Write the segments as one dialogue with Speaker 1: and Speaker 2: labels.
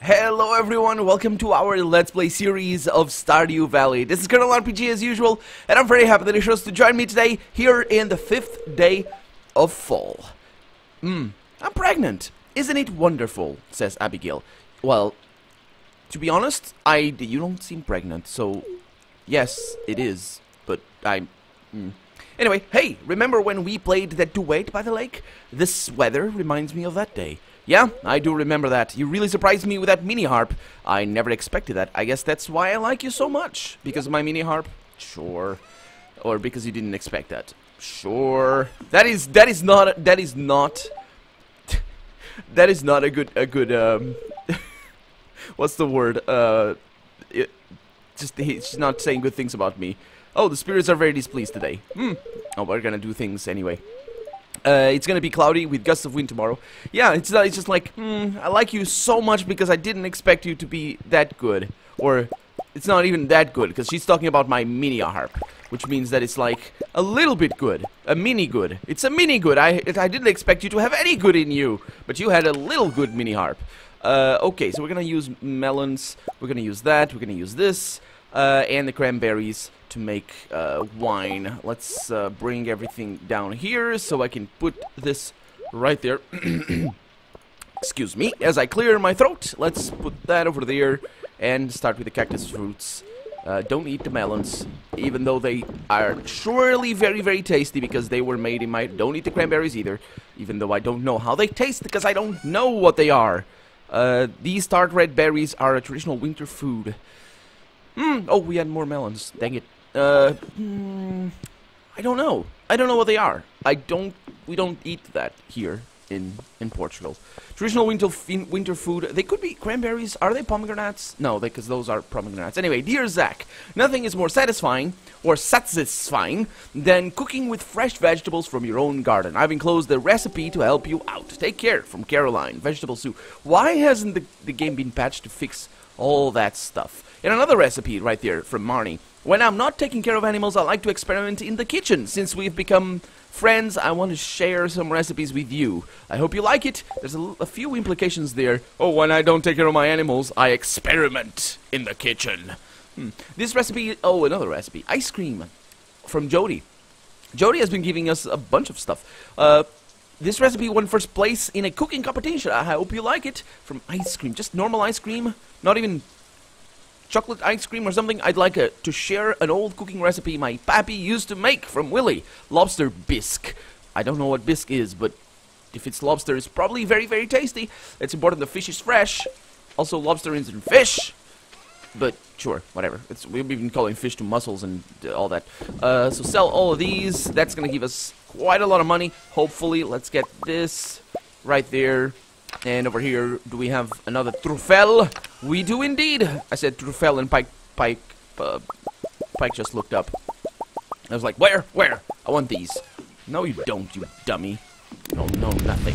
Speaker 1: Hello everyone, welcome to our Let's Play series of Stardew Valley. This is Colonel RPG as usual, and I'm very happy that you chose to join me today here in the 5th day of fall. I'm pregnant. Isn't it wonderful? Says Abigail. Well, to be honest, you don't seem pregnant, so yes, it is, but Anyway, hey, remember when we played that duet by the lake? This weather reminds me of that day. Yeah, I do remember that. You really surprised me with that mini-harp. I never expected that. I guess that's why I like you so much. Because of my mini-harp? Sure. Or because you didn't expect that? Sure. That is not a good, what's the word? She's not saying good things about me. Oh, the spirits are very displeased today. Oh, we're gonna do things anyway. It's gonna be cloudy with gusts of wind tomorrow. Yeah, it's just like, I like you so much because I didn't expect you to be that good. Or, it's not even that good, because she's talking about my mini-harp. Which means that it's like, a little bit good. A mini-good. It's a mini-good. I didn't expect you to have any good in you. But you had a little good mini-harp. Okay, so we're gonna use melons. We're gonna use that. We're gonna use this. And the cranberries to make wine. Let's bring everything down here so I can put this right there. Excuse me. As I clear my throat, let's put that over there and start with the cactus fruits. Don't eat the melons, even though they are surely very, very tasty because they were made in my... Don't eat the cranberries either, even though I don't know how they taste because I don't know what they are. These tart red berries are a traditional winter food. Oh, we had more melons. Dang it. I don't know. I don't know what they are. We don't eat that here in Portugal. Traditional winter food. They could be cranberries. Are they pomegranates? No, because those are pomegranates. Anyway, dear Zach, nothing is more satisfying than cooking with fresh vegetables from your own garden. I've enclosed the recipe to help you out. Take care. From Caroline. Vegetable soup. Why hasn't the game been patched to fix all that stuff? And another recipe right there from Marnie. When I'm not taking care of animals, I like to experiment in the kitchen. Since we've become friends, I want to share some recipes with you. I hope you like it. There's a few implications there. Oh, when I don't take care of my animals, I experiment in the kitchen. This recipe... Oh, another recipe. Ice cream from Jody. Jody has been giving us a bunch of stuff. This recipe won first place in a cooking competition. I hope you like it. From ice cream. Just normal ice cream. Not even... chocolate ice cream or something. I'd like to share an old cooking recipe my pappy used to make from Willy. Lobster bisque. I don't know what bisque is, but if it's lobster, it's probably very, very tasty. It's important the fish is fresh. Also, lobster isn't fish. But, sure, whatever. We've been calling fish to mussels and all that. So sell all of these. That's going to give us quite a lot of money. Hopefully, let's get this right there. And over here, do we have another truffle? We do indeed. I said truffle and Pike just looked up. I was like, where? I want these. No, you don't, you dummy. No, nothing.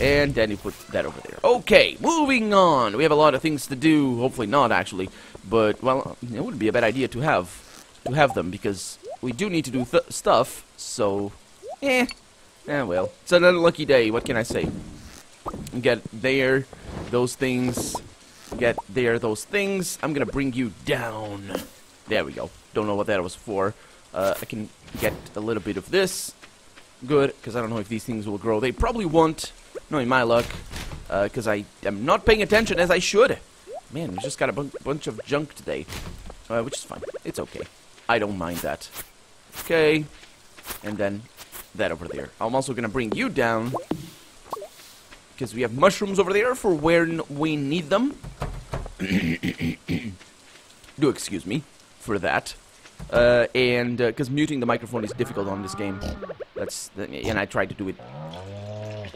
Speaker 1: And then you put that over there. Okay, moving on. We have a lot of things to do. Hopefully not, actually. But, well, it wouldn't be a bad idea to have them because we do need to do stuff. So, well, it's an unlucky day. What can I say? Get there, those things. Get there, those things. I'm gonna bring you down. There we go. Don't know what that was for. I can get a little bit of this. Good, because I don't know if these things will grow. They probably won't. Knowing my luck. Because I am not paying attention as I should. Man, we just got a bunch of junk today. Which is fine. It's okay. I don't mind that. Okay. And then that over there. I'm also gonna bring you down. Because we have mushrooms over there for when we need them. Do excuse me for that. And because muting the microphone is difficult on this game. And I tried to do it,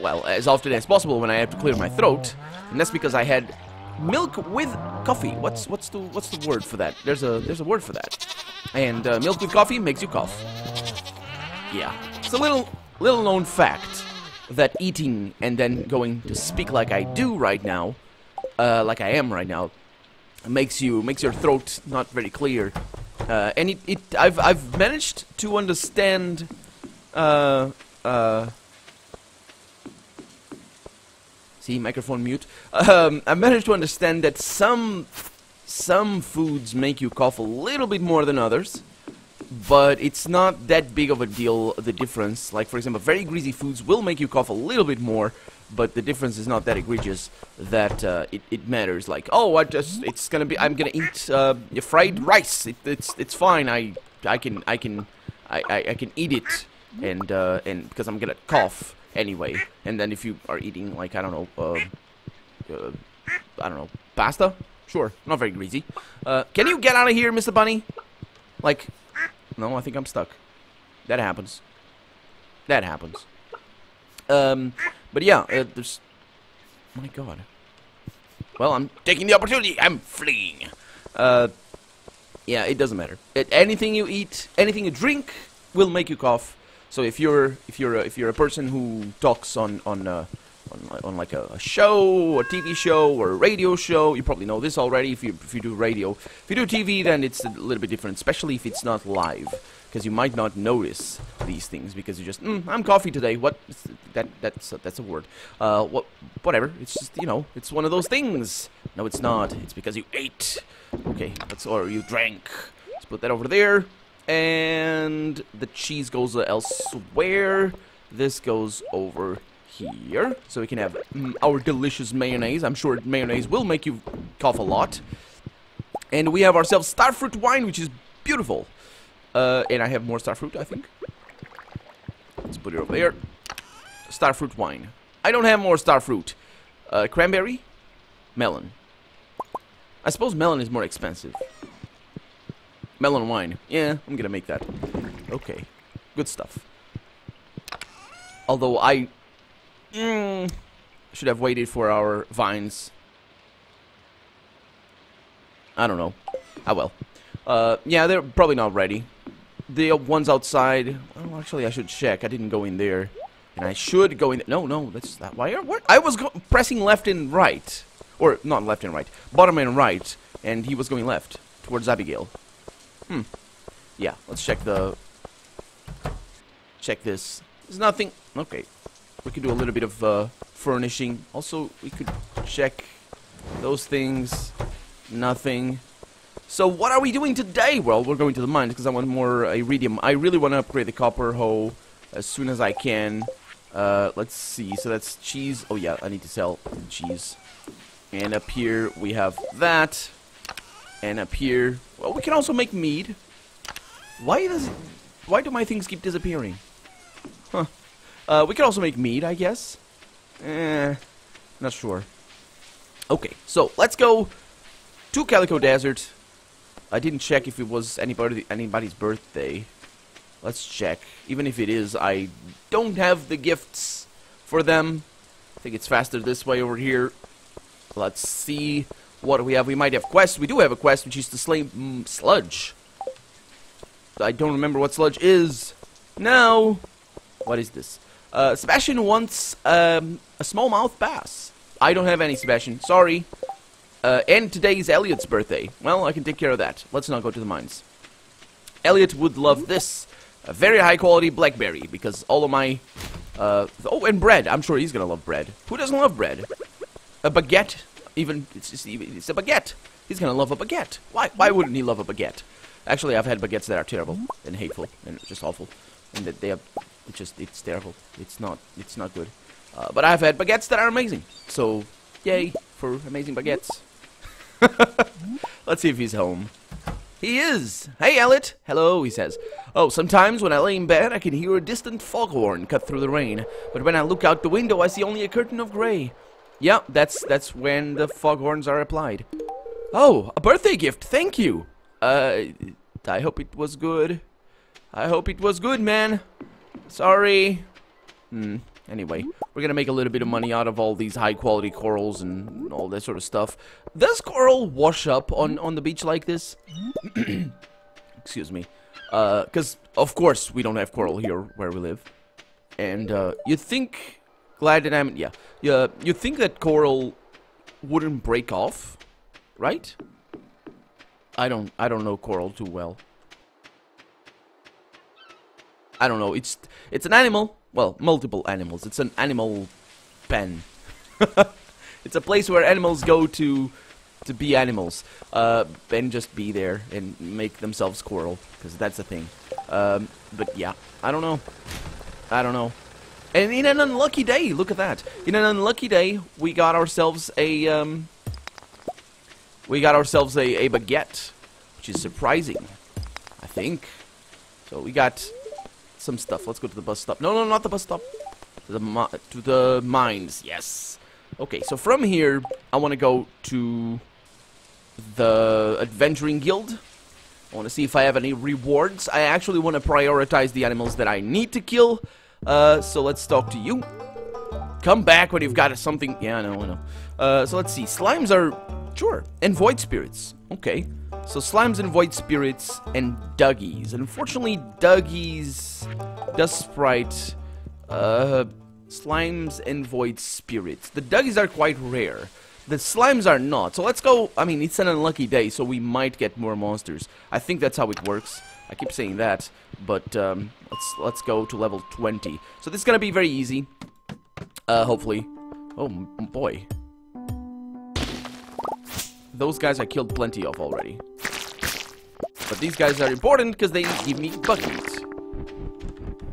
Speaker 1: well, as often as possible when I have to clear my throat. And that's because I had milk with coffee. What's the word for that? There's a word for that. And milk with coffee makes you cough. Yeah, it's a little known fact. That eating and then going to speak like I do right now, like I am right now, makes your throat not very clear. And I've managed to understand See, microphone mute. I managed to understand that some foods make you cough a little bit more than others, but it's not that big of a deal, the difference. Like, for example, very greasy foods will make you cough a little bit more, but the difference is not that egregious that it matters. Like, oh, I'm gonna eat fried rice. It's fine. I can eat it, and because I'm gonna cough anyway. And then if you are eating, like, I don't know, pasta. Sure, not very greasy. Can you get out of here, Mr. Bunny? Like, no, I think I'm stuck. That happens. That happens. But yeah, there's... My god. Well, I'm taking the opportunity. I'm fleeing. Yeah, it doesn't matter. Anything you eat, anything you drink will make you cough. So if you're a person who talks on like a show, a TV show, or a radio show, you probably know this already. If you do radio, if you do TV, then it's a little bit different, especially if it's not live, because you might not notice these things because you just I'm coffee today. What? That's a word. Whatever. It's just, you know, it's one of those things. No, it's not. It's because you ate. Okay, or you drank. Let's put that over there. And the cheese goes elsewhere. This goes over here, so we can have our delicious mayonnaise. I'm sure mayonnaise will make you cough a lot. And we have ourselves starfruit wine, which is beautiful. And I have more starfruit, I think. Let's put it over there. Starfruit wine. I don't have more starfruit. Cranberry? Melon. I suppose melon is more expensive. Melon wine. Yeah, I'm gonna make that. Okay. Good stuff. Although I should have waited for our vines. I don't know. Ah, well. Yeah, they're probably not ready. The ones outside... Oh, actually, I should check. I didn't go in there. And I should go in... No, that's not... Why? What? I was pressing left and right. Or, not left and right. Bottom and right. And he was going left. Towards Abigail. Yeah, let's check the... Check this. There's nothing... Okay. We could do a little bit of furnishing. Also, we could check those things. Nothing. So, what are we doing today? Well, we're going to the mines because I want more iridium. I really want to upgrade the copper hoe as soon as I can. Let's see. So, that's cheese. Oh, yeah, I need to sell cheese. And up here, we have that. And up here... Well, we can also make mead. Why do my things keep disappearing? Huh. We can also make mead, I guess. Not sure. Okay, so let's go to Calico Desert. I didn't check if it was anybody's birthday. Let's check. Even if it is, I don't have the gifts for them. I think it's faster this way over here. Let's see what we have. We might have quests. We do have a quest, which is to slay sludge. I don't remember what sludge is. Now, what is this? Sebastian wants a smallmouth bass. I don't have any, Sebastian. Sorry. And today is Elliot's birthday. Well, I can take care of that. Let's not go to the mines. Elliot would love this. A very high quality blackberry, because all of my... oh, and bread. I'm sure he's gonna love bread. Who doesn't love bread? A baguette. It's a baguette. He's gonna love a baguette. Why wouldn't he love a baguette? Actually, I've had baguettes that are terrible and hateful and just awful, and that they have... It's terrible. It's not good. But I've had baguettes that are amazing. So, yay for amazing baguettes. Let's see if he's home. He is! Hey, Elliot! Hello, he says. Oh, sometimes when I lay in bed, I can hear a distant foghorn cut through the rain. But when I look out the window, I see only a curtain of gray. Yeah, that's when the foghorns are applied. Oh, a birthday gift! Thank you! I hope it was good. I hope it was good, man. Sorry. Anyway, we're gonna make a little bit of money out of all these high-quality corals and all that sort of stuff. Does coral wash up on the beach like this? Excuse me. Because, of course, we don't have coral here where we live. And, you'd think... Glad that I'm... Yeah. You'd think that coral wouldn't break off, right? I don't know coral too well. I don't know. It's an animal. Well, multiple animals. It's an animal pen. It's a place where animals go to be animals, and just be there and make themselves squirrel, because that's the thing. But yeah, I don't know. And in an unlucky day, look at that. In an unlucky day, we got ourselves a baguette, which is surprising, I think. So we got some stuff. Let's go to the bus stop. No, not the bus stop. To the mines. Yes. Okay, so from here, I want to go to the Adventuring Guild. I want to see if I have any rewards. I actually want to prioritize the animals that I need to kill. So let's talk to you. Come back when you've got something. Yeah, I know. So let's see. Slimes are... Sure. And Void Spirits. Okay. So Slimes and Void Spirits and Duggies. Unfortunately, Duggies does sprite... Slimes and Void Spirits. The Duggies are quite rare. The Slimes are not. So let's go... I mean, it's an unlucky day, so we might get more monsters. I think that's how it works. I keep saying that, but let's go to level 20. So this is gonna be very easy. Hopefully. Oh boy. Those guys I killed plenty of already. But these guys are important because they give me bug meat.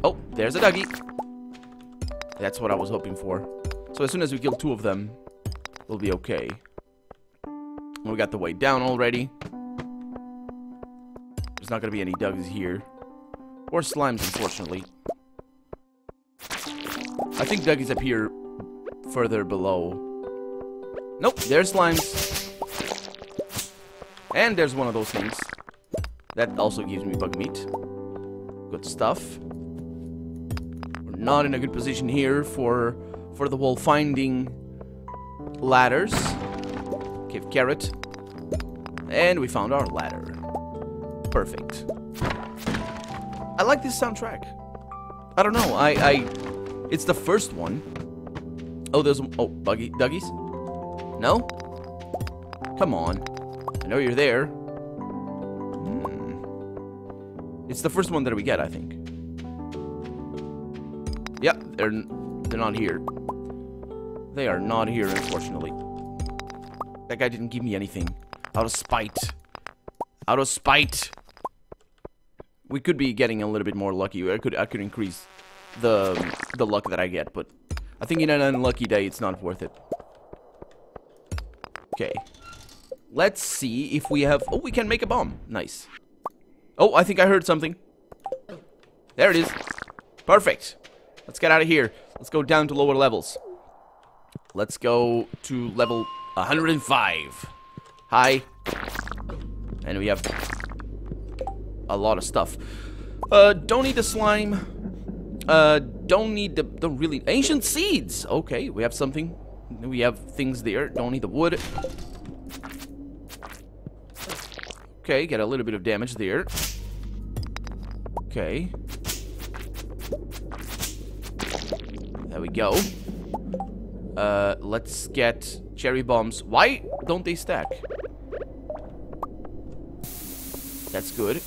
Speaker 1: Oh, there's a Duggie. That's what I was hoping for. So as soon as we kill 2 of them, we'll be okay. We got the way down already. There's not gonna be any Duggies here. Or Slimes, unfortunately. I think Duggies appear further below. Nope, there's Slimes. And there's one of those things. That also gives me bug meat. Good stuff. We're not in a good position here for the whole finding ladders. Give carrot. And we found our ladder. Perfect. I like this soundtrack. I don't know. It's the first one. Oh, there's... Oh, Duggies? No? Come on. I know you're there. It's the first one that we get, I think. Yep, they're not here. They are not here, unfortunately. That guy didn't give me anything. Out of spite. Out of spite. We could be getting a little bit more lucky. I could increase the luck that I get, but I think in an unlucky day, it's not worth it. Okay. Let's see if we have... Oh, we can make a bomb. Nice. Oh, I think I heard something. There it is. Perfect. Let's get out of here. Let's go down to lower levels. Let's go to level 105. Hi. And we have a lot of stuff. Don't need the slime. Don't need the really... Ancient seeds! Okay, we have something. We have things there. Don't need the wood. Okay, get a little bit of damage there. Okay. There we go. Let's get cherry bombs. Why don't they stack? That's good.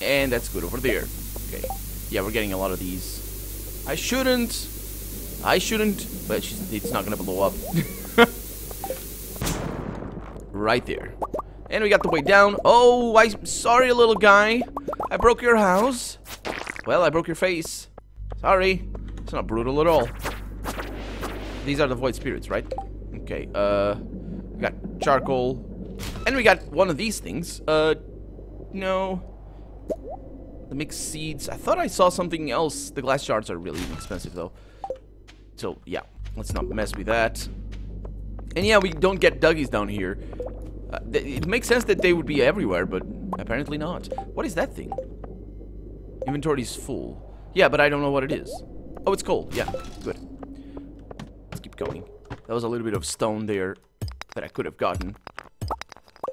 Speaker 1: And that's good over there. Okay. Yeah, we're getting a lot of these. I shouldn't, but it's not gonna blow up. Right there. And we got the way down. Oh, I'm sorry, little guy. I broke your house. Well, I broke your face. Sorry. It's not brutal at all. These are the void spirits, right? Okay, we got charcoal. And we got one of these things. No. The mixed seeds. I thought I saw something else. The glass shards are really expensive, though. So, yeah. Let's not mess with that. And yeah, we don't get Duggies down here. It makes sense that they would be everywhere, but apparently not. What is that thing? Inventory is full. Yeah, but I don't know what it is. Oh, it's coal. Yeah, good. Let's keep going. That was a little bit of stone there that I could have gotten.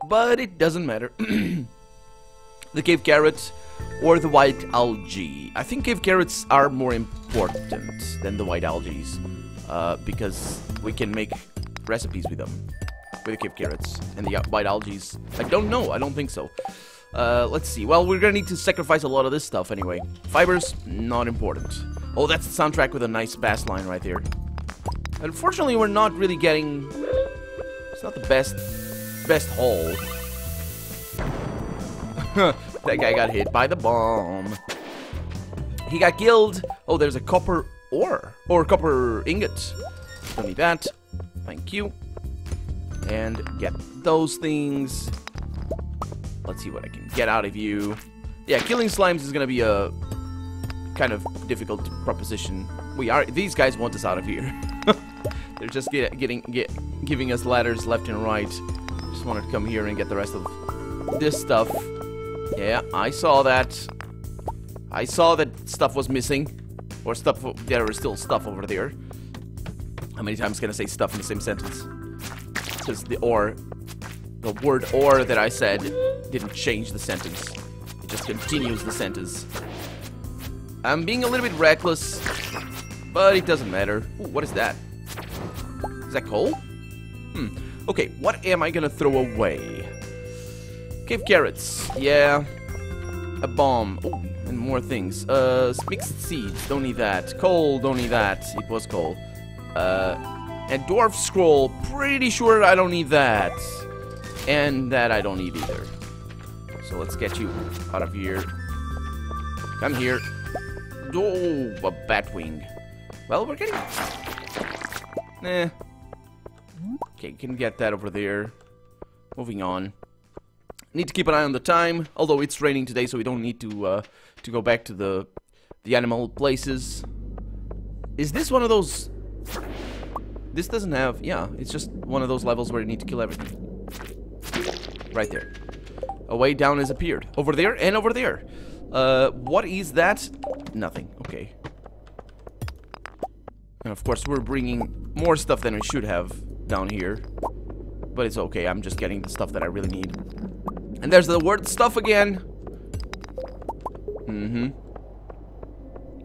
Speaker 1: But it doesn't matter. The cave carrots or the white algae. I think cave carrots are more important than the white algae. Because we can make recipes with them. With the cave carrots and the white algae. I don't know. I don't think so. Let's see. Well, we're gonna need to sacrifice a lot of this stuff anyway. Fibers, not important. Oh, that's the soundtrack with a nice bass line right there. Unfortunately, we're not really getting... It's not the best haul. That guy got hit by the bomb. He got killed. Oh, there's a copper ore. Or copper ingot. Don't need that. Thank you. And get those things. Let's see what I can get out of you. Yeah, killing slimes is gonna be a kind of difficult proposition. These guys want us out of here. They're just giving us ladders left and right. Just wanted to come here and get the rest of this stuff. Yeah, I saw that. I saw that stuff was missing. Or stuff, there was still stuff over there. How many times can I say stuff in the same sentence? Because the word or that I said didn't change the sentence. It just continues the sentence. I'm being a little bit reckless, but it doesn't matter. Ooh, what is that? Is that coal? Okay, what am I gonna throw away? Cave carrots. Yeah. A bomb. Ooh, and more things. Mixed seeds. Don't need that. Coal. Don't need that. It was coal. And dwarf scroll. Pretty sure I don't need that. And that I don't need either. So let's get you out of here. Come here. Oh, a bat wing. Well, we're getting... Eh. Okay, can get that over there. Moving on. Need to keep an eye on the time. Although it's raining today, so we don't need to go back to the animal places. Is this one of those... This doesn't have... Yeah, it's just one of those levels where you need to kill everything. Right there. A way down has appeared. Over there and over there. What is that? Nothing. Okay. And of course, we're bringing more stuff than we should have down here. But it's okay. I'm just getting the stuff that I really need. And there's the word stuff again.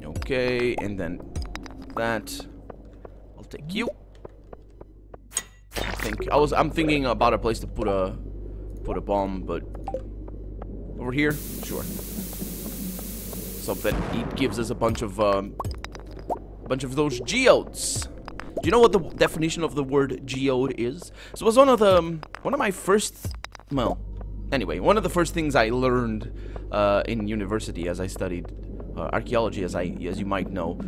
Speaker 1: Okay, and then that. I'll take you. I'm thinking about a place to put a bomb, but over here, sure. So that it gives us a bunch of those geodes. Do you know what the definition of the word geode is? So it was one of my first, well, anyway, one of the first things I learned in university as I studied archaeology, as you might know,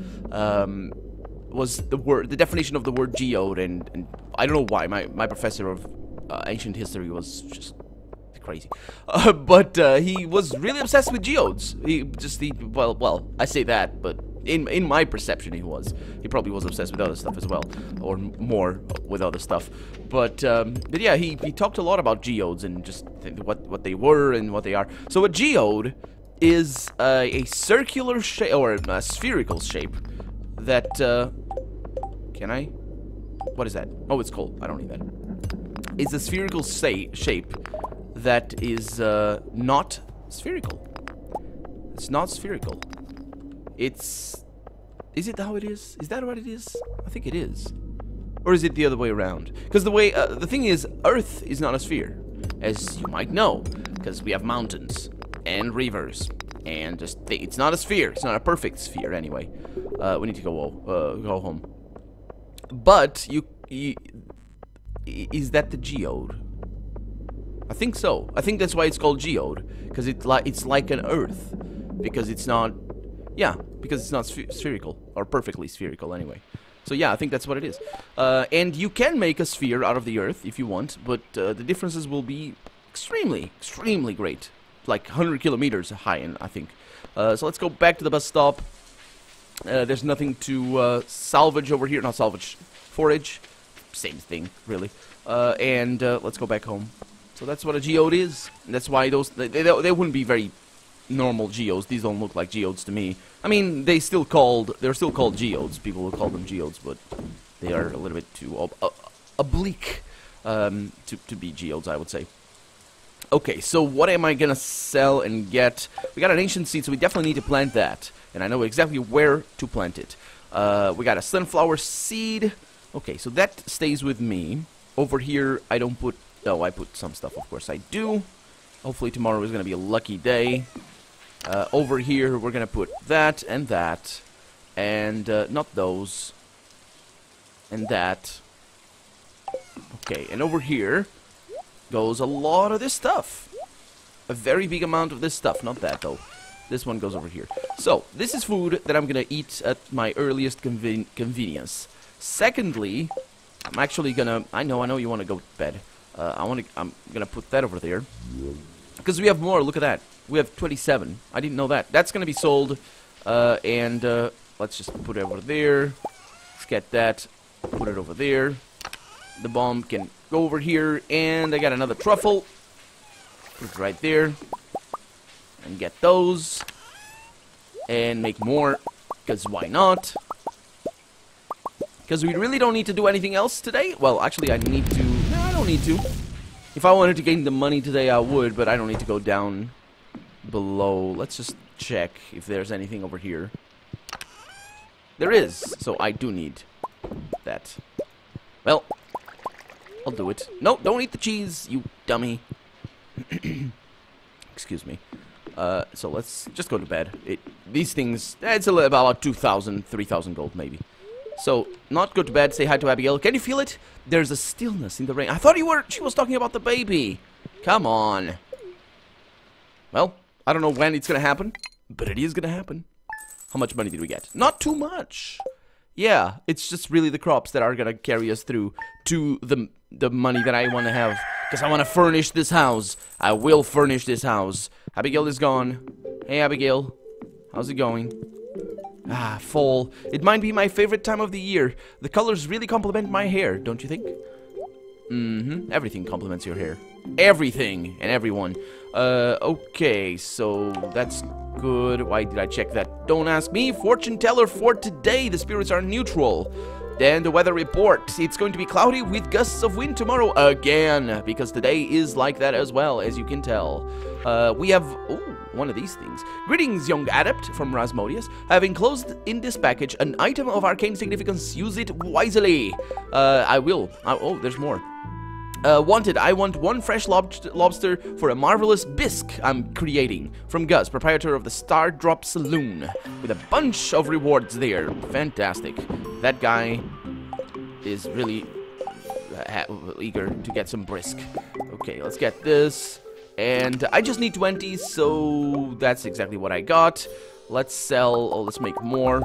Speaker 1: was the definition of the word geode, and I don't know why my professor of ancient history was just crazy, but he was really obsessed with geodes. Well, I say that, but in my perception, he probably was obsessed with other stuff as well, or more with other stuff. But yeah, he talked a lot about geodes and just what they were and what they are. So a geode is a circular shape or a spherical shape that can I? What is that? Oh, it's coal. I don't need that. It's a spherical shape that is not spherical. It's not spherical. Is it how it is? Is that what it is? I think it is. Or is it the other way around? Because the thing is, Earth is not a sphere, as you might know, because we have mountains and rivers, and it's not a sphere. It's not a perfect sphere anyway. We need to go home. But is that the geode? I think so. I think that's why it's called geode, because it's like an Earth, because it's not. Yeah, because it's not spherical, or perfectly spherical anyway. So yeah, I think that's what it is. And you can make a sphere out of the Earth if you want, but the differences will be extremely, extremely great. Like 100 kilometers high, I think. So let's go back to the bus stop. There's nothing to salvage over here. Not salvage, forage. Same thing, really. And let's go back home. So that's what a geode is. And that's why they wouldn't be very normal geodes. These don't look like geodes to me. I mean, they're still called geodes. People will call them geodes, but they are a little bit too oblique to be geodes, I would say. Okay, so what am I gonna sell and get? We got an ancient seed, so we definitely need to plant that, and I know exactly where to plant it. We got a sunflower seed. Okay, so that stays with me. Over here, I don't put. Oh, I put some stuff. Of course, I do. Hopefully, tomorrow is gonna be a lucky day. Over here, we're gonna put that, and And not those. And that. Okay, and over here goes a lot of this stuff. A very big amount of this stuff. Not that, though. This one goes over here. So, this is food that I'm gonna eat at my earliest convenience. Secondly, I'm actually gonna... I know you want to go to bed. I'm gonna put that over there. Because we have more, look at that. We have 27. I didn't know that. That's gonna be sold. Let's just put it over there. Let's get that. Put it over there. The bomb can go over here. And I got another truffle. Put it right there. And get those. And make more. Because why not? Because we really don't need to do anything else today. Well, actually, I need to... No, I don't need to. If I wanted to gain the money today, I would. But I don't need to go down below. Let's just check if there's anything over here. There is. So I do need that. Well, I'll do it. No, don't eat the cheese, you dummy. Excuse me. So let's just go to bed. These things, it's about 2,000, 3,000 gold maybe. So, not go to bed, say hi to Abigail. Can you feel it? There's a stillness in the rain. I thought she was talking about the baby. Come on. Well, I don't know when it's gonna happen, but it is gonna happen. How much money did we get? Not too much. Yeah, it's just really the crops that are gonna carry us through to the money that I want to have. Because I want to furnish this house. I will furnish this house. Abigail is gone. Hey, Abigail. How's it going? Ah, fall. It might be my favorite time of the year. The colors really complement my hair, don't you think? Mm-hmm. Everything complements your hair. Everything and everyone. Okay, so that's good. Why did I check that? Don't ask me. Fortune teller for today. The spirits are neutral. Then the weather report. It's going to be cloudy with gusts of wind tomorrow again. Because today is like that as well, as you can tell. We have... Ooh, one of these things. Greetings, young adept from Rasmodius. I have enclosed in this package an item of arcane significance. Use it wisely. I will. Oh, there's more. Wanted, I want one fresh lobster for a marvelous bisque I'm creating. From Gus, proprietor of the Star Drop Saloon. With a bunch of rewards there. Fantastic. That guy is really eager to get some brisk. Okay, let's get this. And I just need 20, so that's exactly what I got. Let's sell, oh, let's make more.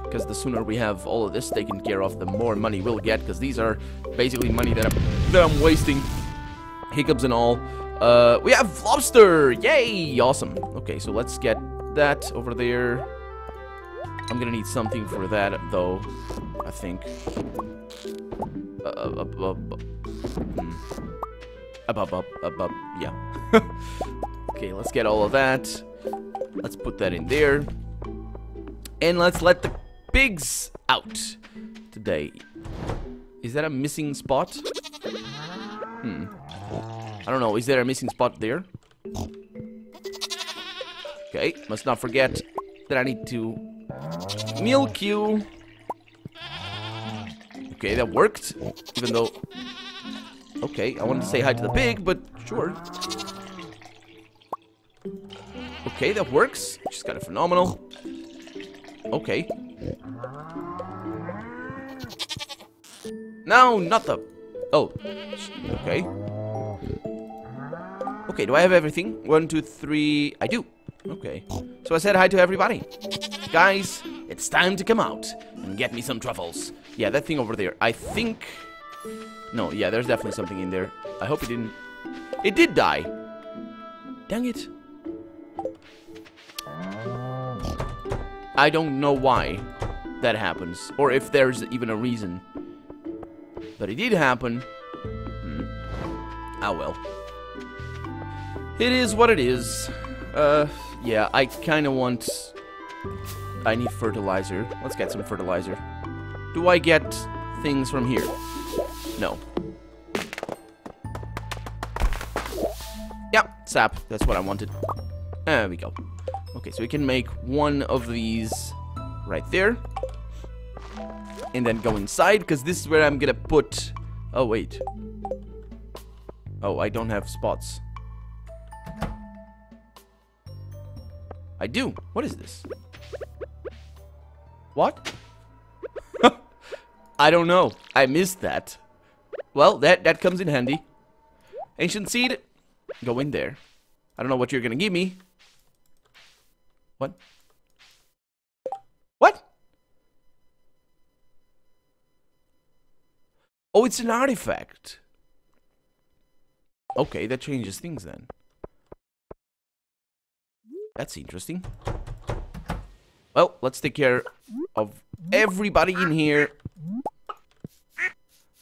Speaker 1: Because the sooner we have all of this taken care of, the more money we'll get. Because these are basically money that I'm wasting. Hiccups and all. We have lobster! Yay! Awesome. Okay, so let's get that over there. I'm gonna need something for that, though. I think. Yeah. Okay, let's get all of that. Let's put that in there. And let's let the pigs out today. Is that a missing spot? I don't know. Is there a missing spot there? Okay, must not forget that I need to milk you. Okay, that worked. Even though... Okay, I wanted to say hi to the pig, but sure. Okay, that works. She's kind of phenomenal. Okay. No, not the... Oh. Okay. Okay, do I have everything? 1, 2, 3... I do. Okay. So I said hi to everybody. Guys, it's time to come out and get me some truffles. Yeah, that thing over there. I think... No, yeah, there's definitely something in there. I hope it didn't... It did die! Dang it. I don't know why that happens. Or if there's even a reason. But it did happen. Ah, well. It is what it is. Yeah, I kind of want... I need fertilizer. Let's get some fertilizer. Do I get things from here? No. Yeah, sap. That's what I wanted. There we go. Okay, so we can make one of these right there. And then go inside, because this is where I'm gonna put... Oh, wait. Oh, I don't have spots. I do. What is this? What? I don't know. I missed that. Well, that comes in handy. Ancient seed. Go in there. I don't know what you're gonna give me. What? What? Oh, it's an artifact. Okay, that changes things then. That's interesting. Well, let's take care of everybody in here.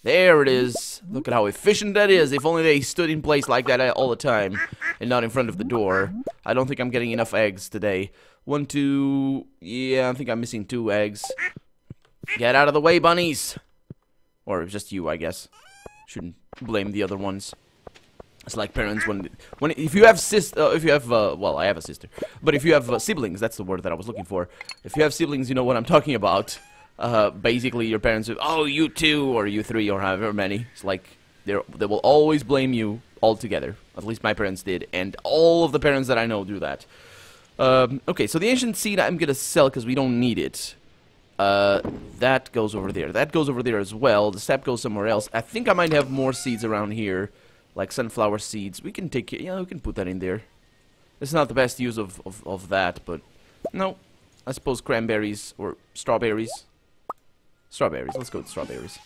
Speaker 1: There it is. Look at how efficient that is. If only they stood in place like that all the time and not in front of the door. I don't think I'm getting enough eggs today. 1, 2... Yeah, I think I'm missing 2 eggs. Get out of the way, bunnies. Or just you, I guess. Shouldn't blame the other ones. It's like parents when if you have well, I have a sister, but if you have siblings, that's the word that I was looking for. If you have siblings, you know what I'm talking about. Basically, your parents will, oh, you 2 or you 3 or however many. It's like they will always blame you altogether. At least my parents did, and all of the parents that I know do that. Okay, so the ancient seed I'm gonna sell because we don't need it. That goes over there. That goes over there as well. The sap goes somewhere else. I think I might have more seeds around here. Like sunflower seeds. We can take it. Yeah, we can put that in there. It's not the best use of that, but no. I suppose cranberries or strawberries. Strawberries. Let's go with strawberries.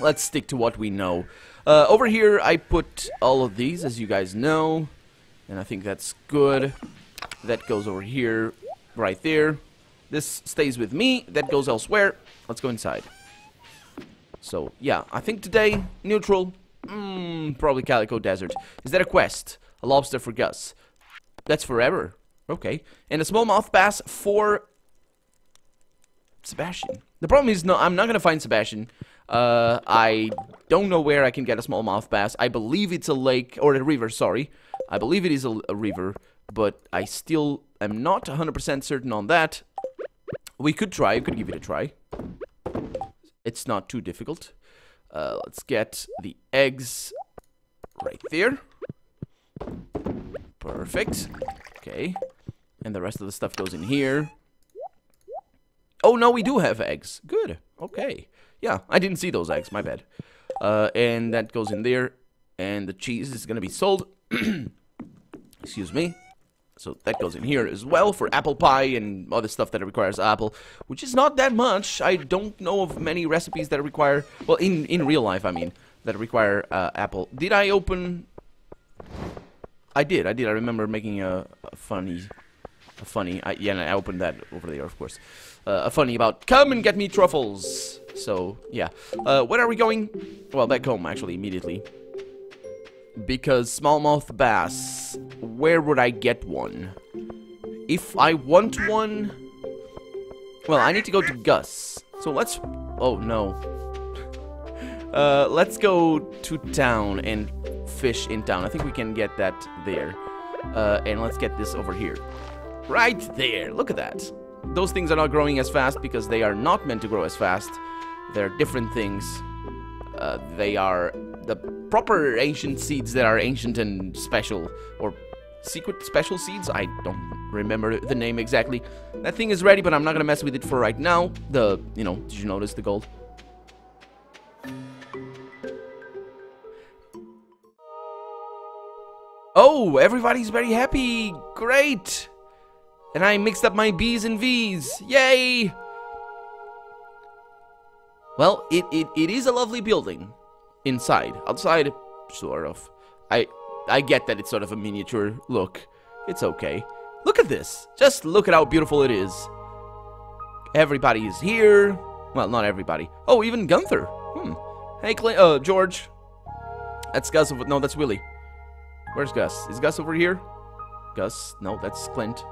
Speaker 1: Let's stick to what we know. Over here, I put all of these, as you guys know. And I think that's good. That goes over here, right there. This stays with me. That goes elsewhere. Let's go inside. So, yeah. I think today, neutral. Probably Calico Desert. Is that a quest? A lobster for Gus. That's forever. Okay. And a smallmouth bass for Sebastian. The problem is, no, I'm not gonna find Sebastian. I don't know where I can get a smallmouth bass. I believe it's a lake, or a river, sorry. I believe it is a river, but I still am not 100% certain on that. We could try, we could give it a try. It's not too difficult. Let's get the eggs right there. Perfect. Okay. And the rest of the stuff goes in here. Oh, no, we do have eggs. Good. Okay. Yeah, I didn't see those eggs. My bad. And that goes in there. And the cheese is going to be sold. Excuse me. So that goes in here as well for apple pie and other stuff that requires apple, which is not that much. I don't know of many recipes that require, well, in real life, I mean, that require apple. Did I open? I did. I remember making a funny. Yeah, and I opened that over there, of course. A funny about come and get me truffles. So yeah. Where are we going? Well, back home actually immediately. Because smallmouth bass, where would I get one? If I want one, well, I need to go to Gus. So let's, oh no. Let's go to town and fish in town. I think we can get that there. And let's get this over here. Right there, look at that. Those things are not growing as fast because they are not meant to grow as fast. They're different things. They are the proper ancient seeds that are ancient and special, or secret special seeds. I don't remember the name exactly. That thing is ready, but I'm not gonna mess with it for right now. The, you know, did you notice the gold? Oh, everybody's very happy. Great. And I mixed up my B's and V's. Yay. Well, it is a lovely building. Inside. Outside, sort of. I get that it's sort of a miniature look. It's okay. Look at this. Just look at how beautiful it is. Everybody is here. Well, not everybody. Oh, even Gunther. Hey, George. That's Gus over... No, that's Willie. Where's Gus? Is Gus over here? Gus? No, that's Clint.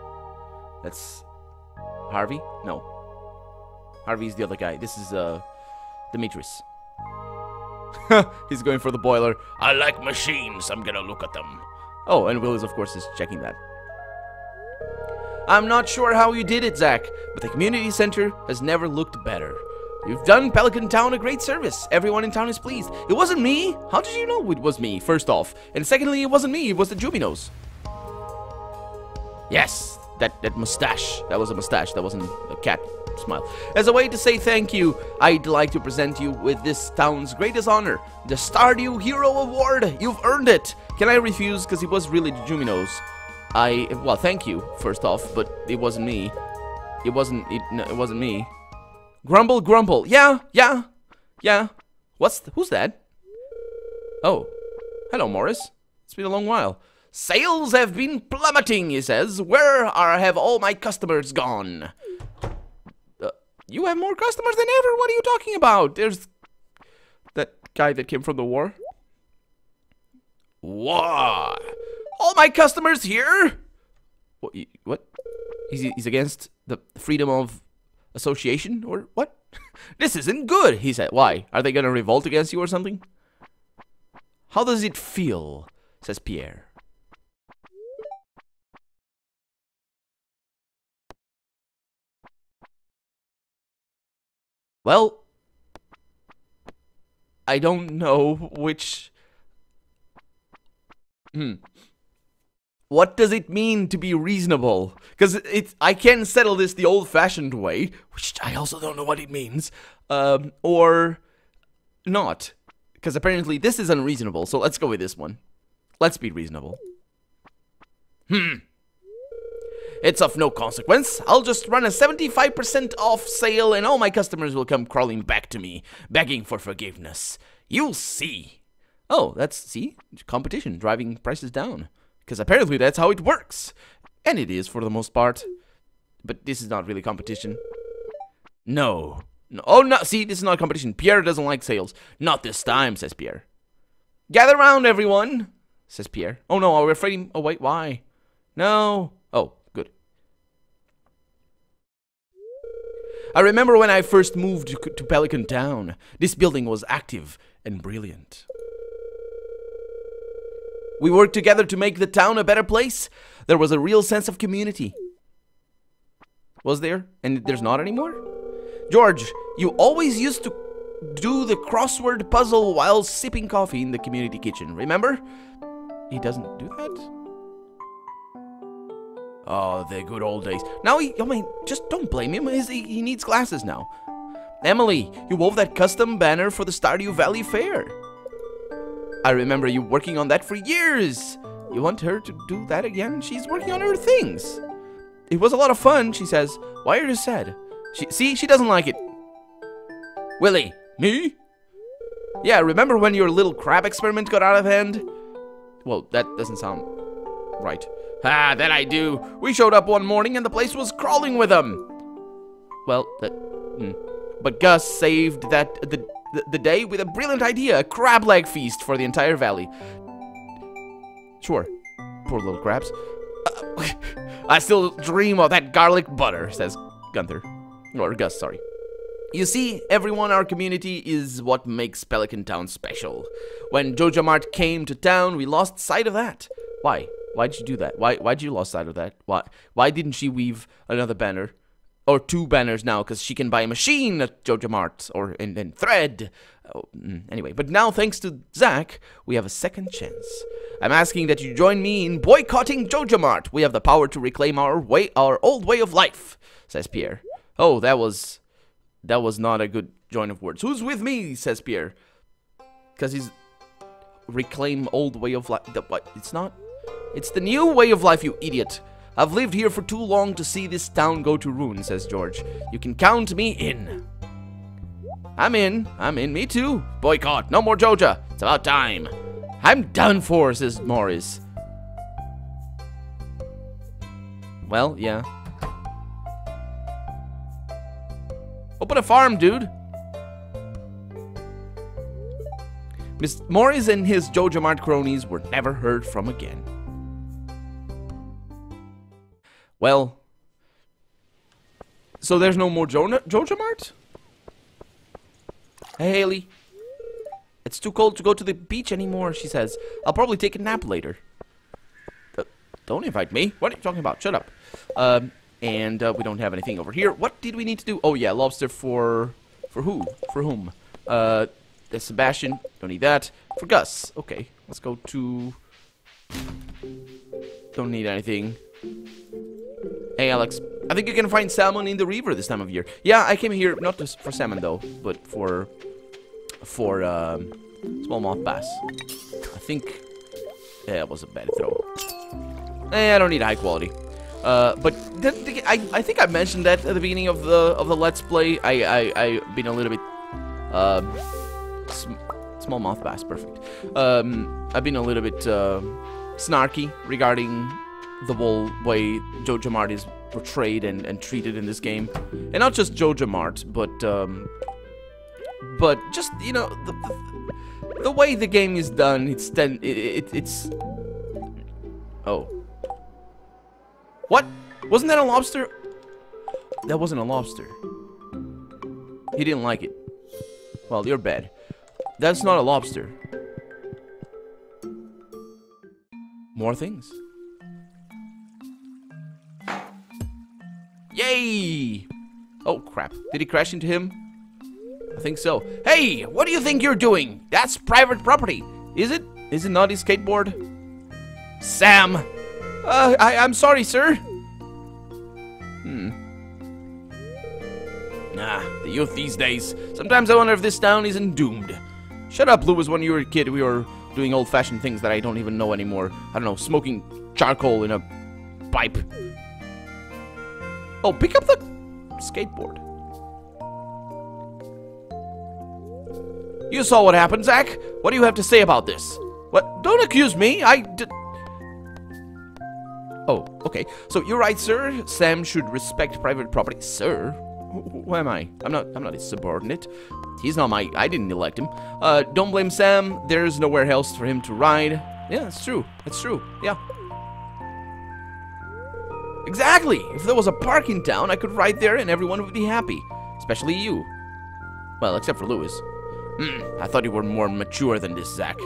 Speaker 1: That's... Harvey? No. Harvey's the other guy. This is, Demetrius. He's going for the boiler. I like machines. I'm gonna look at them. Oh, and Willis, of course, is checking that. I'm not sure how you did it, Zach, but the community center has never looked better. You've done Pelican Town a great service. Everyone in town is pleased. It wasn't me. How did you know it was me, first off? And secondly, it wasn't me. It was the Jubinos. Yes, that mustache. That was a mustache. That wasn't a cat smile. As a way to say thank you, I'd like to present you with this town's greatest honor, the Stardew Hero Award. You've earned it. Can I refuse? Because he was really Jumino's. Well, thank you, first off, but it wasn't me. It wasn't me. Grumble. Yeah. Who's that? Oh. Hello, Morris. It's been a long while. Sales have been plummeting, he says. Where have all my customers gone? You have more customers than ever. What are you talking about? There's that guy that came from the war. What? All my customers here? What? He's against the freedom of association or what? This isn't good, he said. Why? Are they going to revolt against you or something? How does it feel? Says Pierre. Well, I don't know which... What does it mean to be reasonable? Because I can settle this the old-fashioned way, which I also don't know what it means, or not. Because apparently this is unreasonable, so let's go with this one. Let's be reasonable. It's of no consequence. I'll just run a 75% off sale and all my customers will come crawling back to me, begging for forgiveness. You'll see. Oh, see? Competition, driving prices down. Because apparently that's how it works. And it is for the most part. But this is not really competition. No. Oh, no. See, this is not competition. Pierre doesn't like sales. Not this time, says Pierre. Gather round, everyone, says Pierre. Oh, no, we're afraid. Oh, wait, why? No. Oh, good. I remember when I first moved to Pelican Town. This building was active and brilliant. We worked together to make the town a better place. There was a real sense of community. Was there? And there's not anymore? George, you always used to do the crossword puzzle while sipping coffee in the community kitchen, remember? He doesn't do that? Oh, the good old days. Now just don't blame him. He needs glasses now. Emily, you wove that custom banner for the Stardew Valley Fair. I remember you working on that for years. You want her to do that again? She's working on her things. It was a lot of fun, she says. Why are you sad? She doesn't like it. Willie, me? Yeah, remember when your little crab experiment got out of hand? Well, that doesn't sound right. Ah, that I do. We showed up one morning and the place was crawling with them. Well, but Gus saved the day with a brilliant idea, a crab leg feast for the entire valley. Sure. Poor little crabs. I still dream of that garlic butter, says Gunther. Or Gus, sorry. You see, everyone in our community is what makes Pelican Town special. When Joja Mart came to town, we lost sight of that. Why? Why'd you do that? Why'd you lose sight of that? Why didn't she weave another banner? Or 2 banners now, because she can buy a machine at Joja Mart, or and thread. Oh, anyway, but now thanks to Zach, we have a second chance. I'm asking that you join me in boycotting Joja Mart. We have the power to reclaim our old way of life, says Pierre. Oh, that was not a good join of words. Who's with me, says Pierre. Because he's reclaim old way of life. What? It's not. It's the new way of life, you idiot. I've lived here for too long to see this town go to ruin, says George. You can count me in. I'm in. Me too. Boycott. No more Joja. It's about time. I'm done for, says Morris. Well, yeah. Open a farm, dude. Miss Morris and his Joja Mart cronies were never heard from again. Well, so there's no more Joja Mart? Hey, Haley. It's too cold to go to the beach anymore, she says. I'll probably take a nap later. Don't invite me. What are you talking about? Shut up. And we don't have anything over here. What did we need to do? Oh, yeah, lobster for who? For whom? There's Sebastian. Don't need that. For Gus. Okay, let's go to... Don't need anything. Hey, Alex. I think you can find salmon in the river this time of year. Yeah, I came here not just for salmon though, but for smallmouth bass. I think it was a bad throw. I don't need high quality. But I think I mentioned that at the beginning of the Let's Play. I've been a little bit smallmouth bass, perfect. I've been a little bit snarky regarding the whole way Jojo Mart is portrayed and treated in this game, and not just Jojo Mart, but just, you know, the way the game is done. It's oh, what? Wasn't that a lobster? That wasn't a lobster. He didn't like it. Well, you're bad. That's not a lobster. More things. Yay! Oh, crap. Did he crash into him? I think so. Hey, what do you think you're doing? That's private property. Is it? Is it not his skateboard? Sam! I'm sorry, sir. Nah, the youth these days. Sometimes I wonder if this town isn't doomed. Shut up, Lewis. When you were a kid, we were doing old-fashioned things that I don't even know anymore. I don't know, smoking charcoal in a pipe. Oh, pick up the skateboard. You saw what happened, Zach. What do you have to say about this? What? Don't accuse me. Oh, okay. So you're right, sir. Sam should respect private property. Sir? Who am I? I'm not his subordinate. He's not my... I didn't elect him. Don't blame Sam. There's nowhere else for him to ride. Yeah, it's true. It's true. Yeah. Exactly. If there was a park in town, I could ride there and everyone would be happy. Especially you. Well, except for Lewis. I thought you were more mature than this, Zach.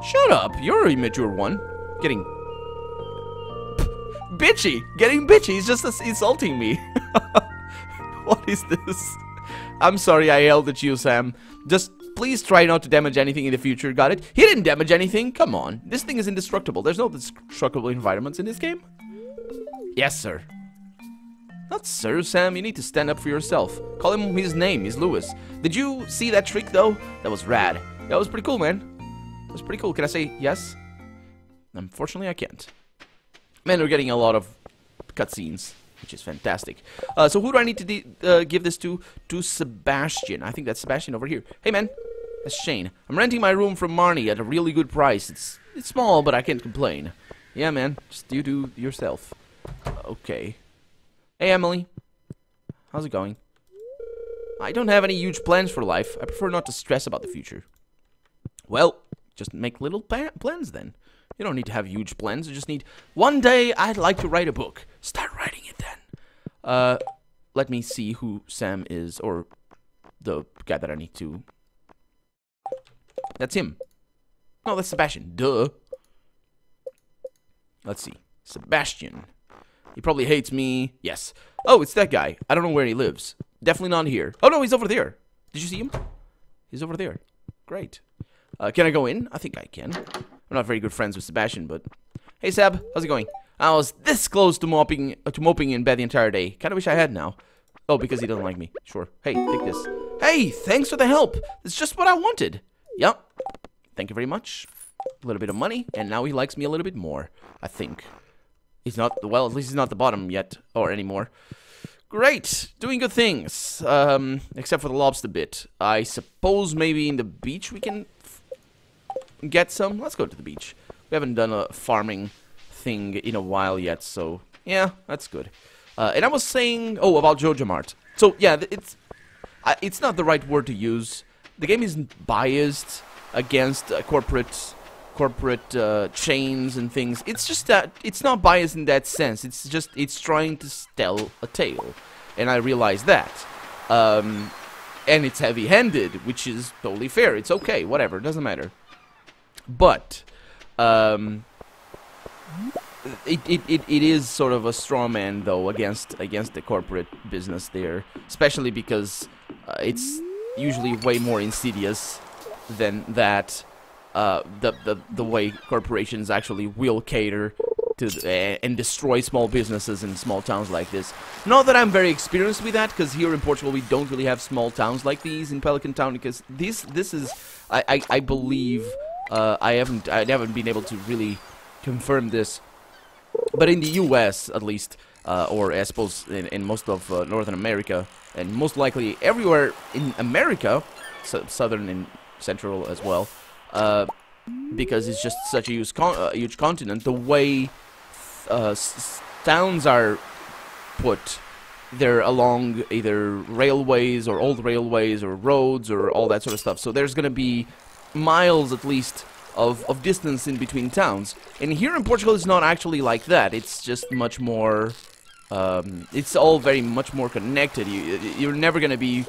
Speaker 1: Shut up. You're a immature one. Getting... bitchy. Getting bitchy. He's just insulting me. What is this? I'm sorry I yelled at you, Sam. Just please try not to damage anything in the future, got it? He didn't damage anything, come on. This thing is indestructible. There's no destructible environments in this game. Yes, sir. Not sir, Sam. You need to stand up for yourself. Call him his name. He's Lewis. Did you see that trick, though? That was rad. That was pretty cool, man. That was pretty cool. Can I say yes? Unfortunately, I can't. Man, we're getting a lot of cutscenes, which is fantastic. So who do I need to give this to? To Sebastian. I think that's Sebastian over here. Hey, man. That's Shane. I'm renting my room from Marnie at a really good price. It's small, but I can't complain. Yeah, man. Just you do yourself. Okay. Hey, Emily. How's it going? I don't have any huge plans for life. I prefer not to stress about the future. Well, just make little plans then. You don't need to have huge plans. You just need... One day, I'd like to write a book. Start writing it then. Let me see who Sam is, or the guy that I need to... That's him. No, that's Sebastian. Duh. Let's see. Sebastian. He probably hates me. Yes. Oh, it's that guy. I don't know where he lives. Definitely not here. Oh, no, he's over there. Did you see him? He's over there. Great. Can I go in? I think I can. I'm not very good friends with Sebastian, but... Hey, Seb. How's it going? I was this close to moping in bed the entire day. Kinda wish I had now. Oh, because he doesn't like me. Sure. Hey, take this. Hey, thanks for the help. It's just what I wanted. Yep. Thank you very much. A little bit of money, and now he likes me a little bit more. I think. He's not... Well, at least he's not the bottom yet. Or anymore. Great. Doing good things. Except for the lobster bit. I suppose maybe in the beach we can... get some. Let's go to the beach. We haven't done a farming thing in a while yet, so yeah, that's good. And I was saying, oh, about Jojo Mart. So yeah, it's not the right word to use. The game isn't biased against corporate chains and things. It's just that it's not biased in that sense. It's just it's trying to tell a tale, and I realize that. And it's heavy-handed, which is totally fair. It's okay, whatever, it doesn't matter. But it is sort of a straw man though against the corporate business there, especially because it's usually way more insidious than that. The way corporations actually will cater and destroy small businesses in small towns like this. Not that I'm very experienced with that, because here in Portugal we don't really have small towns like these in Pelican Town, because this is I believe I haven't been able to really confirm this, but in the U.S. at least, or I suppose in most of Northern America, and most likely everywhere in America, southern and central as well, because it's just such a huge continent, the way towns are put, they're along either railways or old railways or roads or all that sort of stuff. So there's going to be miles at least of distance in between towns. And here in Portugal it's not actually like that. It's just much more... it's all very much more connected. You're never going to be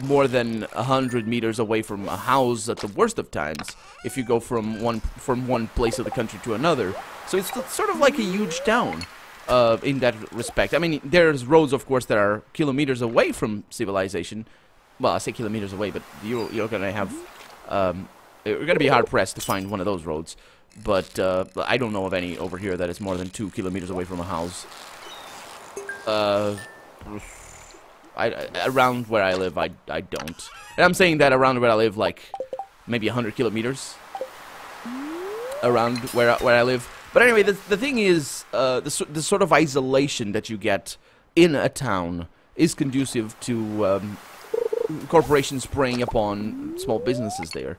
Speaker 1: more than 100 meters away from a house at the worst of times if you go from one place of the country to another. So it's sort of like a huge town in that respect. I mean, there's roads, of course, that are kilometers away from civilization. Well, I say kilometers away, but you're going to have... you're going to be hard-pressed to find one of those roads. But I don't know of any over here that is more than 2 kilometers away from a house. Around where I live, I don't. And I'm saying that around where I live, like, maybe 100 kilometers. Around where I live. But anyway, the thing is, the sort of isolation that you get in a town is conducive to corporations preying upon small businesses there.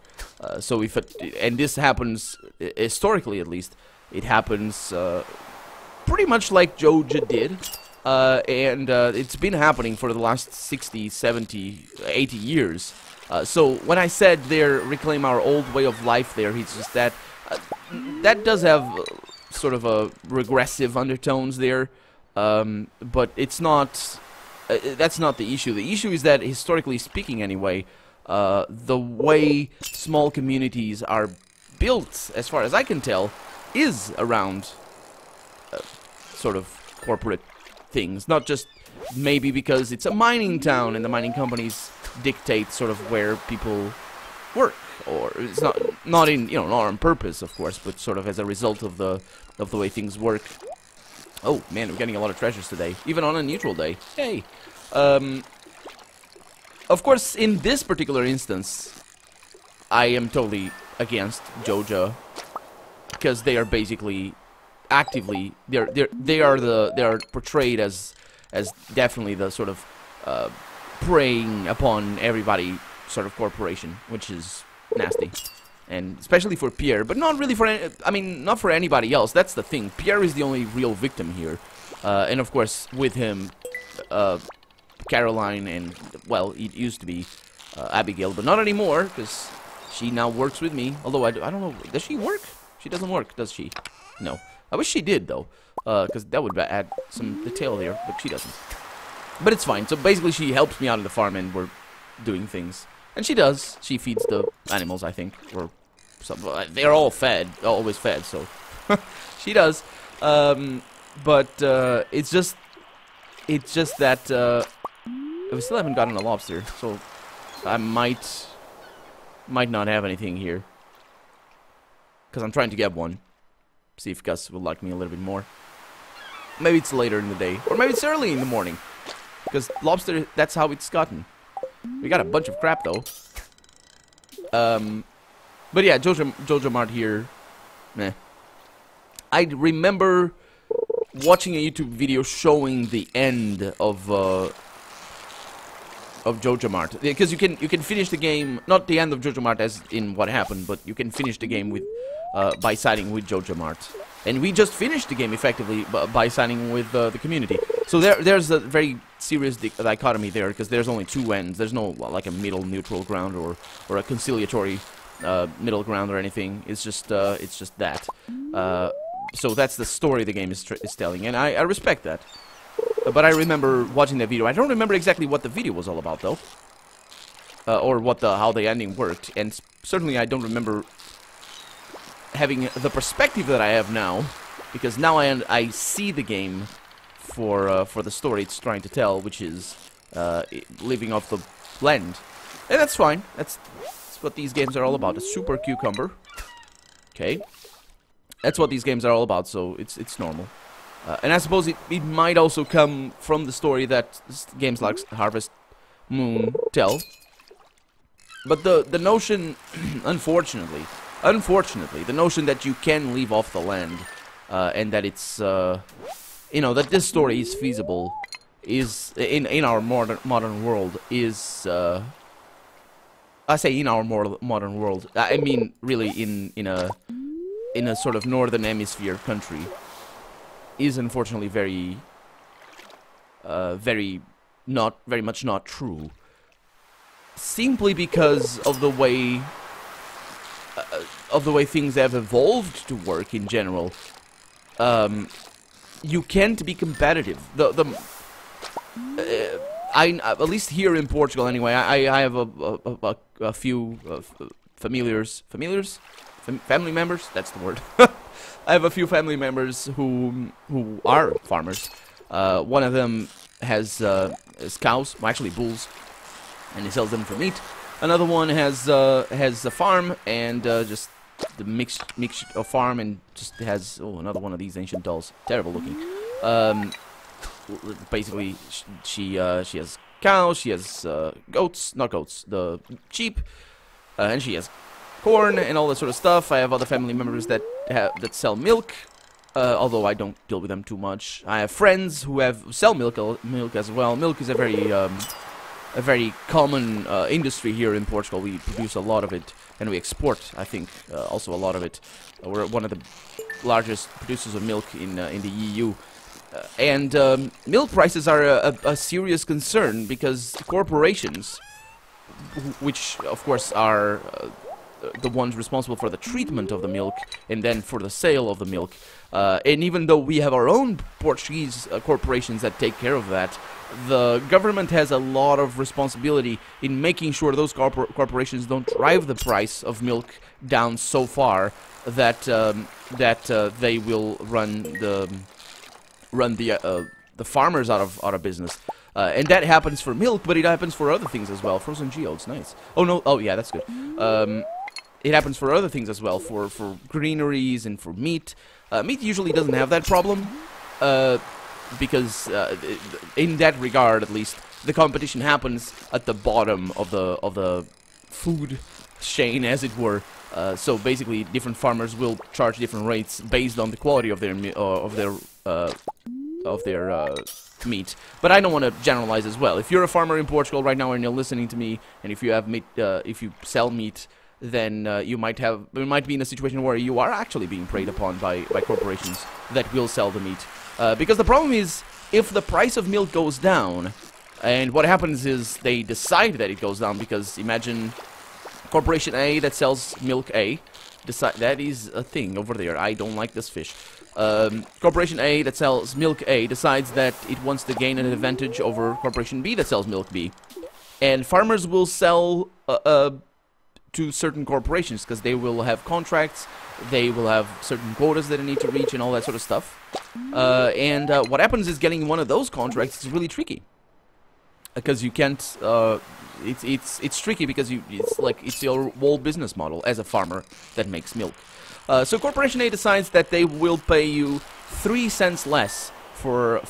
Speaker 1: So if and this happens, historically at least, it happens pretty much like Joja did. And it's been happening for the last 60, 70, 80 years. So when I said there, reclaim our old way of life there, it's just that that does have sort of a regressive undertones there, but it's not, that's not the issue. The issue is that, historically speaking anyway, the way small communities are built, as far as I can tell, is around sort of corporate things, not just maybe because it's a mining town and the mining companies dictate sort of where people work, or it's not in, you know, not on purpose, of course, but sort of as a result of the way things work. Oh man, we're getting a lot of treasures today, even on a neutral day. Hey, of course, in this particular instance, I am totally against Joja, because they are basically actively they are portrayed as definitely the sort of preying upon everybody sort of corporation, which is nasty, and especially for Pierre, but not really for I mean, not for anybody else. That's the thing. Pierre is the only real victim here, and of course with him, Caroline, and well, it used to be Abigail, but not anymore because she now works with me. Although I don't know, does she work? She doesn't work, does she? No. I wish she did, though, because that would add some detail there, but she doesn't. But it's fine. So basically she helps me out on the farm and we're doing things. And she does. She feeds the animals, I think, or something. They're all fed, always fed, so she does. But it's just that we still haven't gotten a lobster, so I might not have anything here, because I'm trying to get one. See if Gus will like me a little bit more. Maybe it's later in the day, or maybe it's early in the morning, because lobster, that's how it's gotten. We got a bunch of crap though. But yeah, Joja Mart here, meh. I remember watching a YouTube video showing the end of Joja Mart, because you can finish the game, not the end of Joja Mart as in what happened, but you can finish the game with by siding with Joja Mart. And we just finished the game effectively by signing with the community. So there's a very serious dichotomy there, because there's only two ends. There's no like a middle neutral ground or a conciliatory middle ground or anything. It's just that. So that's the story the game is telling, and I respect that. But I remember watching that video. I don't remember exactly what the video was all about though, or how the ending worked, and certainly I don't remember having the perspective that I have now, because now I see the game for the story it's trying to tell, which is living off the land, and that's fine. That's what these games are all about. A super cucumber. Okay. That's what these games are all about, so it's normal. And I suppose it might also come from the story that games like Harvest Moon tell. But the notion, unfortunately, the notion that you can leave off the land, and that it's, you know, that this story is feasible, is in our modern world is. I say in our modern world. I mean, really, in a sort of northern hemisphere country, is unfortunately very much not true. Simply because of the way things have evolved to work in general. You can't be competitive. At least here in Portugal, anyway. I have a few family members. That's the word. I have a few family members who are farmers. One of them has cows, well, actually bulls, and he sells them for meat. Another one has a farm and just the mixed of farm, and just has another one of these ancient dolls, terrible looking. Basically, she has cows, she has goats, not goats, the sheep, and she has corn and all that sort of stuff. I have other family members that sell milk, although I don't deal with them too much. I have friends who sell milk as well. Milk is a very common industry here in Portugal. We produce a lot of it, and we export, I think, also a lot of it. We're one of the largest producers of milk in the EU. And milk prices are a serious concern because corporations, which of course are the ones responsible for the treatment of the milk and then for the sale of the milk, and even though we have our own Portuguese corporations that take care of that, the government has a lot of responsibility in making sure those corporations don't drive the price of milk down so far that they will run the farmers out of business. And that happens for milk, but it happens for other things as well. Frozen geodes, nice. Oh no, oh yeah, that's good. It happens for other things as well, for greeneries and for meat. Meat usually doesn't have that problem, because in that regard, at least, the competition happens at the bottom of the food chain, as it were. So basically, different farmers will charge different rates based on the quality of their meat. But I don't want to generalize as well. If you're a farmer in Portugal right now and you're listening to me, and if you have meat, if you sell meat, then you might be in a situation where you are actually being preyed upon by corporations that will sell the meat. Because the problem is, if the price of milk goes down, and what happens is they decide that it goes down, because imagine Corporation A that sells milk A, that is a thing over there. I don't like this fish. Corporation A that sells milk A decides that it wants to gain an advantage over Corporation B that sells milk B. And farmers will sell to certain corporations because they will have contracts, they will have certain quotas that they need to reach and all that sort of stuff. And what happens is getting one of those contracts is really tricky. Because you can't, it's tricky because it's your whole business model as a farmer that makes milk. So Corporation A decides that they will pay you 3 cents less for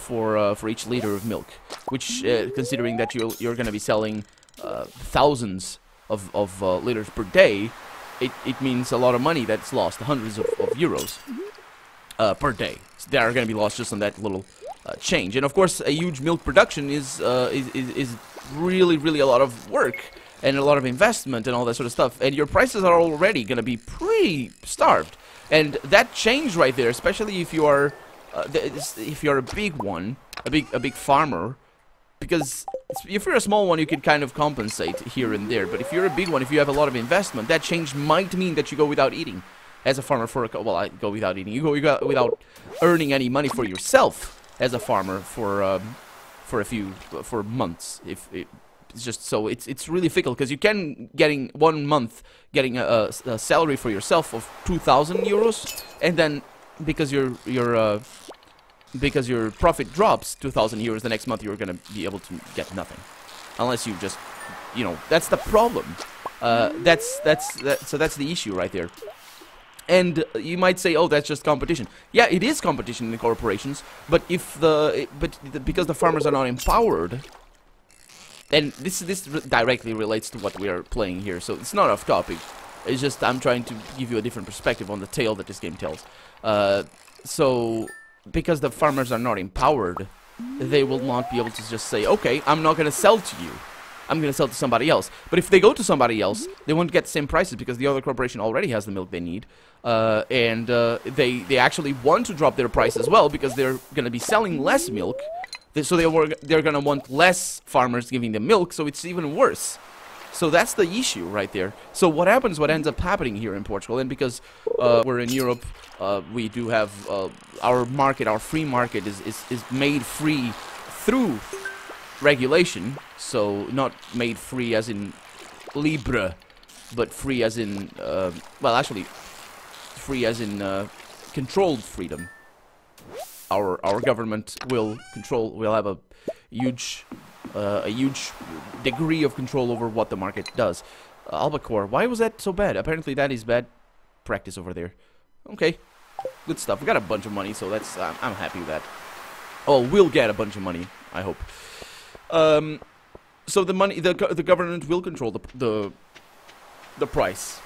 Speaker 1: each liter of milk, which, considering that you're going to be selling thousands of liters per day, it means a lot of money that's lost, hundreds of euros per day. So they are going to be lost just on that little change. And of course, a huge milk production is really a lot of work and a lot of investment and all that sort of stuff. And your prices are already going to be pretty starved. And that change right there, especially if you are a big one, a big farmer, because if you're a small one, you can kind of compensate here and there. But if you're a big one, if you have a lot of investment, that change might mean that you go without eating. As a farmer, I go without eating. You go without earning any money for yourself as a farmer for months. It's just so it's really fickle because you can getting 1 month getting a salary for yourself of 2,000 euros, and then because your profit drops 2,000 euros the next month, you're gonna be able to get nothing, unless you just, that's the problem. So that's the issue right there. And you might say, "Oh, that's just competition." Yeah, it is competition in the corporations, but because the farmers are not empowered, and this directly relates to what we are playing here, so it's not off topic. It's just I'm trying to give you a different perspective on the tale that this game tells. So because the farmers are not empowered, they will not be able to just say, "Okay, I'm not going to sell to you. I'm going to sell to somebody else." But if they go to somebody else, they won't get the same prices because the other corporation already has the milk they need. And they actually want to drop their price as well because they're going to be selling less milk. So they're going to want less farmers giving them milk, so it's even worse. So that's the issue right there. So what ends up happening here in Portugal, and because we're in Europe, we do have our market, our free market is made free through regulation. So not made free as in libre, but free as in, well, actually, free as in controlled freedom. Our government will have a huge degree of control over what the market does. Albacore, why was that so bad? Apparently that is bad practice over there. Okay, good stuff. We got a bunch of money, so that's I'm happy with that. Oh, we'll get a bunch of money, I hope. So the money, the government will control the price,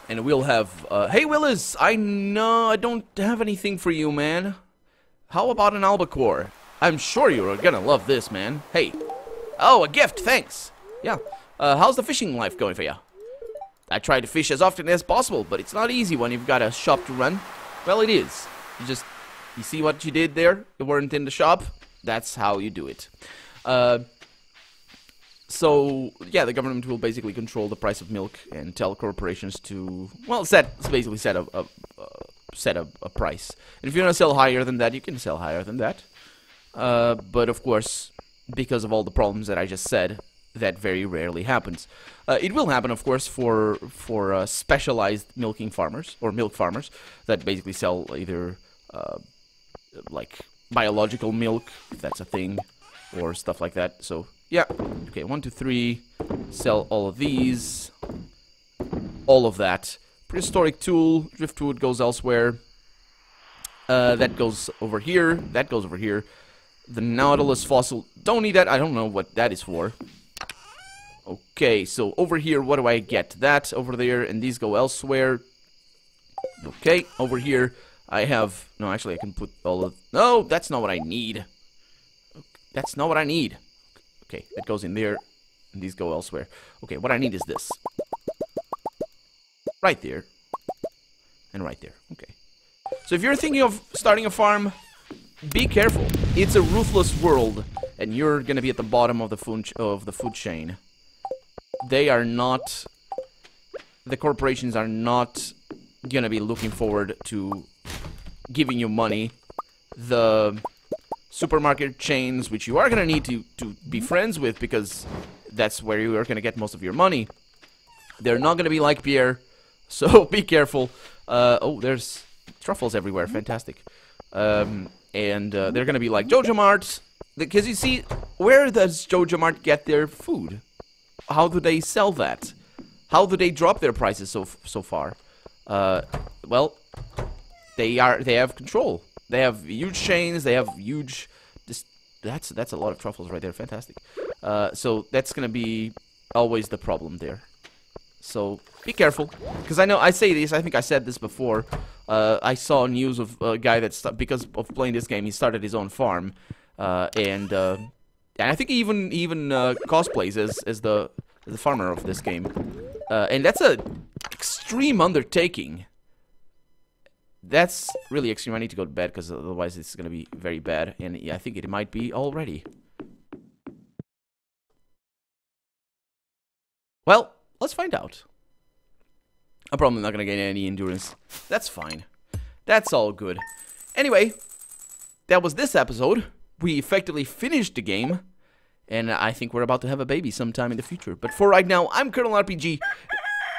Speaker 1: and we'll have. Hey Willis, I know I don't have anything for you, man. How about an albacore? I'm sure you're gonna love this, man. Hey, oh, a gift, thanks. Yeah. How's the fishing life going for you? I try to fish as often as possible, but it's not easy when you've got a shop to run. Well, it is. You see what you did there? You weren't in the shop. That's how you do it. So, yeah, the government will basically control the price of milk and tell corporations to, well, basically set a price. And if you want to sell higher than that, you can sell higher than that. But, of course, because of all the problems that I just said, that very rarely happens. It will happen, of course, for specialized milking farmers, or milk farmers, that basically sell either, like, biological milk, if that's a thing, or stuff like that. So, yeah. Okay, 1, 2, 3. Sell all of these. All of that. Prehistoric tool. Driftwood goes elsewhere. That goes over here. That goes over here. The Nautilus fossil. Don't need that. I don't know what that is for. Okay, so over here, what do I get? That over there, and these go elsewhere. Okay, over here, I have... No, actually, I can put all of... No, that's not what I need. That's not what I need. Okay, that goes in there, and these go elsewhere. Okay, what I need is this. Right there. And right there. Okay. So if you're thinking of starting a farm, be careful. It's a ruthless world, and you're gonna be at the bottom of the food chain. They are not... The corporations are not gonna be looking forward to giving you money. The supermarket chains, which you are gonna need to be friends with, because that's where you are gonna get most of your money, they're not gonna be like Pierre, so be careful. Oh, there's truffles everywhere, fantastic. And they're gonna be like Jojo Mart, because you see, where does Jojo Mart get their food? How do they sell that? How do they drop their prices so far? Well, they have control. They have huge chains. They have huge. That's a lot of truffles right there. Fantastic. So that's gonna be always the problem there. So be careful, because I say this. I think I said this before. I saw news of a guy that because of playing this game, he started his own farm, and I think he even cosplays as the farmer of this game, and that's a extreme undertaking. That's really extreme. I need to go to bed because otherwise it's going to be very bad, and I think it might be already. Well, let's find out. I'm probably not going to gain any endurance. That's fine. That's all good. Anyway, that was this episode. We effectively finished the game, and I think we're about to have a baby sometime in the future. But for right now, I'm Colonel RPG.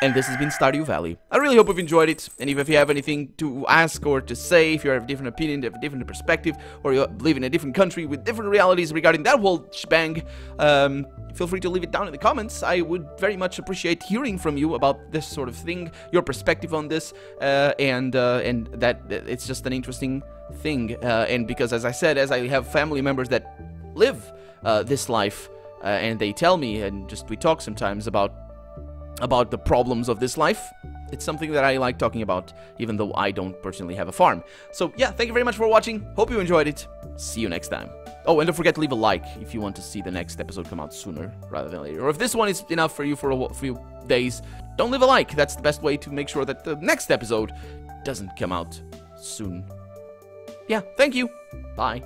Speaker 1: And this has been Stardew Valley. I really hope you've enjoyed it, and if you have anything to ask or to say, if you have a different opinion, have a different perspective, or you live in a different country with different realities regarding that whole shebang, feel free to leave it down in the comments. I would very much appreciate hearing from you about this sort of thing, your perspective on this, and that it's just an interesting thing. And because, as I said, as I have family members that live this life, and they tell me, and just we talk sometimes about the problems of this life. It's something that I like talking about, even though I don't personally have a farm. So yeah, thank you very much for watching. Hope you enjoyed it. See you next time. Oh, and don't forget to leave a like if you want to see the next episode come out sooner rather than later. Or if this one is enough for you for a few days, don't leave a like. That's the best way to make sure that the next episode doesn't come out soon. Yeah, thank you. Bye.